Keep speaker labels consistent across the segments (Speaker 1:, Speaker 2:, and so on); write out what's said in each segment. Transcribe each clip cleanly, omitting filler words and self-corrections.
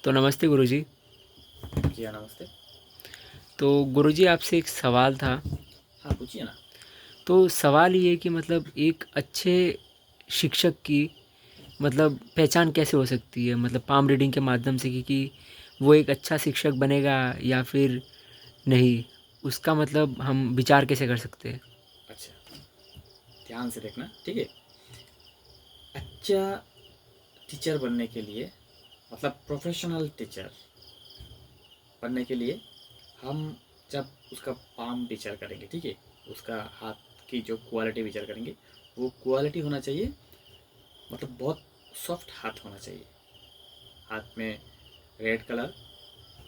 Speaker 1: तो नमस्ते गुरुजी।
Speaker 2: जी हाँ, नमस्ते।
Speaker 1: तो गुरुजी आपसे एक सवाल था।
Speaker 2: हाँ, पूछिए ना।
Speaker 1: तो सवाल ये है कि मतलब एक अच्छे शिक्षक की मतलब पहचान कैसे हो सकती है, मतलब पाम रीडिंग के माध्यम से कि वो एक अच्छा शिक्षक बनेगा या फिर नहीं, उसका मतलब हम विचार कैसे कर सकते हैं।
Speaker 2: अच्छा, ध्यान से देखना, ठीक है? अच्छा टीचर बनने के लिए मतलब प्रोफ़ेशनल टीचर बनने के लिए हम जब उसका पाम विचार करेंगे, ठीक है? उसका हाथ की जो क्वालिटी विचार करेंगे, वो क्वालिटी होना चाहिए मतलब बहुत सॉफ्ट हाथ होना चाहिए। हाथ में रेड कलर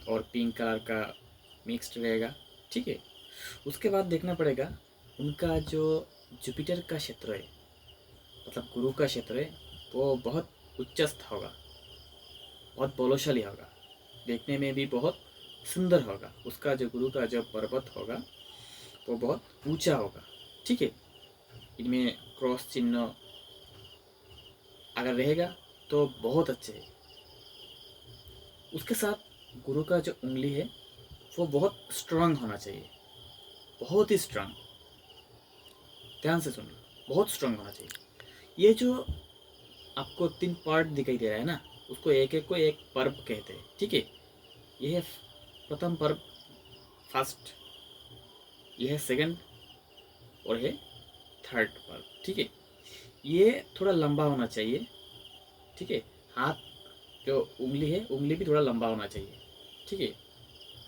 Speaker 2: और पिंक कलर का मिक्स्ड रहेगा, ठीक है? उसके बाद देखना पड़ेगा उनका जो जुपिटर का क्षेत्र है मतलब गुरु का क्षेत्र है वो बहुत उच्चस्थ होगा, बहुत बलशाली होगा, देखने में भी बहुत सुंदर होगा। उसका जो गुरु का जो पर्वत होगा वो बहुत ऊंचा होगा, ठीक है? इनमें क्रॉस चिन्ह अगर रहेगा तो बहुत अच्छे है। उसके साथ गुरु का जो उंगली है वो बहुत स्ट्रांग होना चाहिए, बहुत ही स्ट्रांग। ध्यान से सुनना, बहुत स्ट्रांग होना चाहिए। ये जो आपको 3 पार्ट दिखाई दे रहा है ना, उसको एक-एक को एक पर्व कहते हैं, ठीक है? ये है प्रथम पर्व, फर्स्ट, ये है सेकंड और ये थर्ड पर्व, ठीक है? ये थोड़ा लंबा होना चाहिए, ठीक है? हाथ जो उंगली है, उंगली भी थोड़ा लंबा होना चाहिए, ठीक है?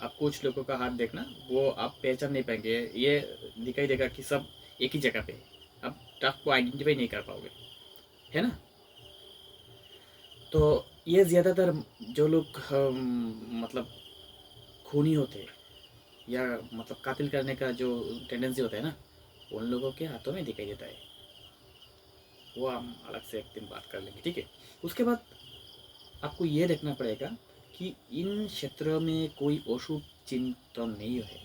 Speaker 2: आप कुछ लोगों का हाथ देखना, वो आप पहचान नहीं पाएंगे, ये दिखाई देगा कि सब एक ही जगह पे है। आप टफ को आइडेंटिफाई नहीं कर पाओगे, है ना? तो ये ज़्यादातर जो लोग मतलब खूनी होते हैं या मतलब कातिल करने का जो टेंडेंसी होता है ना, उन लोगों के हाथों में दिखाई देता है। वो हम अलग से एक दिन बात कर लेंगे, ठीक है? उसके बाद आपको ये देखना पड़ेगा कि इन क्षेत्रों में कोई अशुभ चिन्ह तो नहीं है,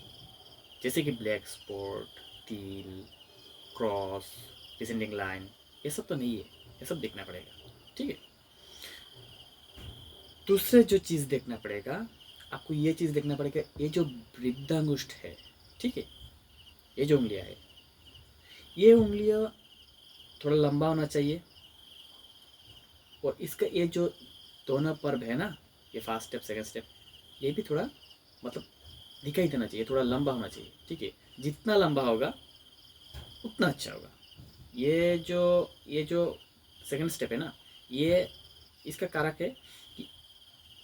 Speaker 2: जैसे कि ब्लैक स्पॉट, तिल, क्रॉस, डिसेंडिंग लाइन, ये सब तो नहीं है। ये सब देखना पड़ेगा, ठीक है? दूसरे जो चीज़ देखना पड़ेगा, आपको ये चीज़ देखना पड़ेगा, ये जो वृद्धांगुष्ठ है, ठीक है? ये जो उंगलियां है, ये उंगलियां थोड़ा लंबा होना चाहिए और इसका ये जो दोनों पर्व है ना, ये फर्स्ट स्टेप सेकंड स्टेप, ये भी थोड़ा मतलब दिखाई देना चाहिए, थोड़ा लंबा होना चाहिए, ठीक है? जितना लंबा होगा उतना अच्छा होगा। ये जो सेकंड स्टेप है ना, ये इसका कारक है कि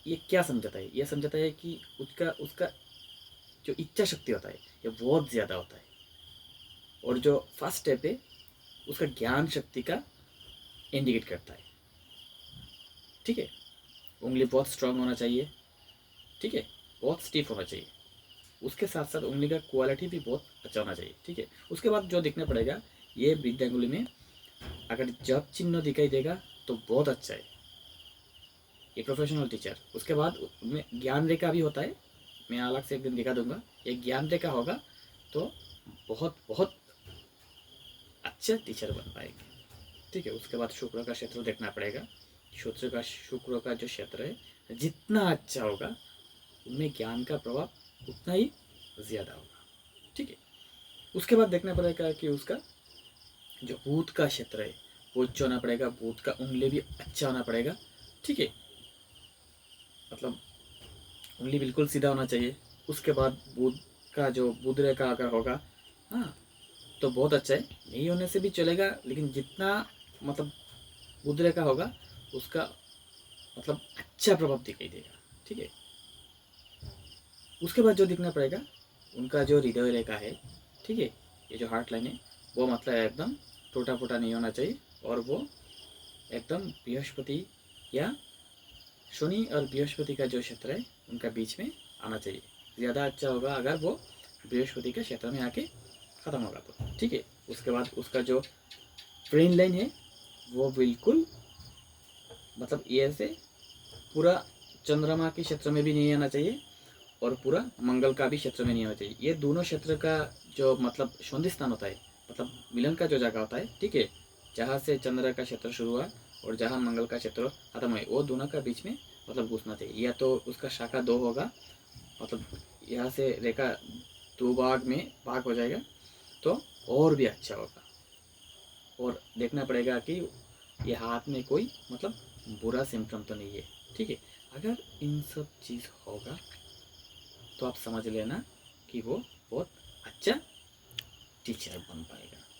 Speaker 2: ये क्या समझाता है, ये समझाता है कि उसका उसका जो इच्छा शक्ति होता है ये बहुत ज़्यादा होता है। और जो फर्स्ट स्टेप है उसका ज्ञान शक्ति का इंडिकेट करता है, ठीक है? उंगली बहुत स्ट्रांग होना चाहिए, ठीक है? बहुत स्टिफ होना चाहिए। उसके साथ साथ उंगली का क्वालिटी भी बहुत अच्छा होना चाहिए, ठीक है? उसके बाद जो देखना पड़ेगा, ये वृद्ध अंगुली में अगर जब चिन्ह दिखाई देगा तो बहुत अच्छा है, ये प्रोफेशनल टीचर। उसके बाद में ज्ञान रेखा भी होता है, मैं अलग से एक दिन दिखा दूंगा। एक ज्ञान रेखा होगा तो बहुत बहुत अच्छा टीचर बन पाएंगे, ठीक है? उसके बाद शुक्र का क्षेत्र देखना पड़ेगा। शुक्र का जो क्षेत्र है जितना अच्छा होगा उनमें ज्ञान का प्रभाव उतना ही ज़्यादा होगा, ठीक है? उसके बाद देखना पड़ेगा कि उसका जो भूत का क्षेत्र है वो अच्छा होना पड़ेगा, भूत का उंगली भी अच्छा होना पड़ेगा, ठीक है? मतलब उंगली बिल्कुल सीधा होना चाहिए। उसके बाद बुध का जो बुध रेखा अगर होगा, हाँ, तो बहुत अच्छा है। नहीं होने से भी चलेगा, लेकिन जितना मतलब बुध रेखा होगा उसका मतलब अच्छा प्रभाव दिखाई देगा, ठीक है? उसके बाद जो दिखना पड़ेगा उनका जो हृदय रेखा है, ठीक है? ये जो हार्ट लाइन है वो मतलब एकदम टूटा फूटा नहीं होना चाहिए और वो एकदम बृहस्पति या शनि और बृहस्पति का जो क्षेत्र है उनका बीच में आना चाहिए। ज़्यादा अच्छा होगा अगर वो बृहस्पति के क्षेत्र में आके ख़त्म होगा तो, ठीक है? उसके बाद उसका जो ब्रेन लाइन है वो बिल्कुल मतलब ये से पूरा चंद्रमा के क्षेत्र में भी नहीं आना चाहिए और पूरा मंगल का भी क्षेत्र में नहीं आना चाहिए। ये दोनों क्षेत्र का जो मतलब संधि स्थान होता है, मतलब मिलन का जो जगह होता है, ठीक है? जहाँ से चंद्र का क्षेत्र शुरू हुआ और जहाँ मंगल का क्षेत्र खत्म हुआ, वो दोनों का बीच में मतलब घुसना चाहिए, या तो उसका शाखा 2 होगा, मतलब यहाँ से रेखा 2 भाग हो जाएगा तो और भी अच्छा होगा। और देखना पड़ेगा कि ये हाथ में कोई मतलब बुरा सिम्टम तो नहीं है, ठीक है। अगर इन सब चीज़ होगा तो आप समझ लेना कि वो बहुत अच्छा टीचर बन पाएगा।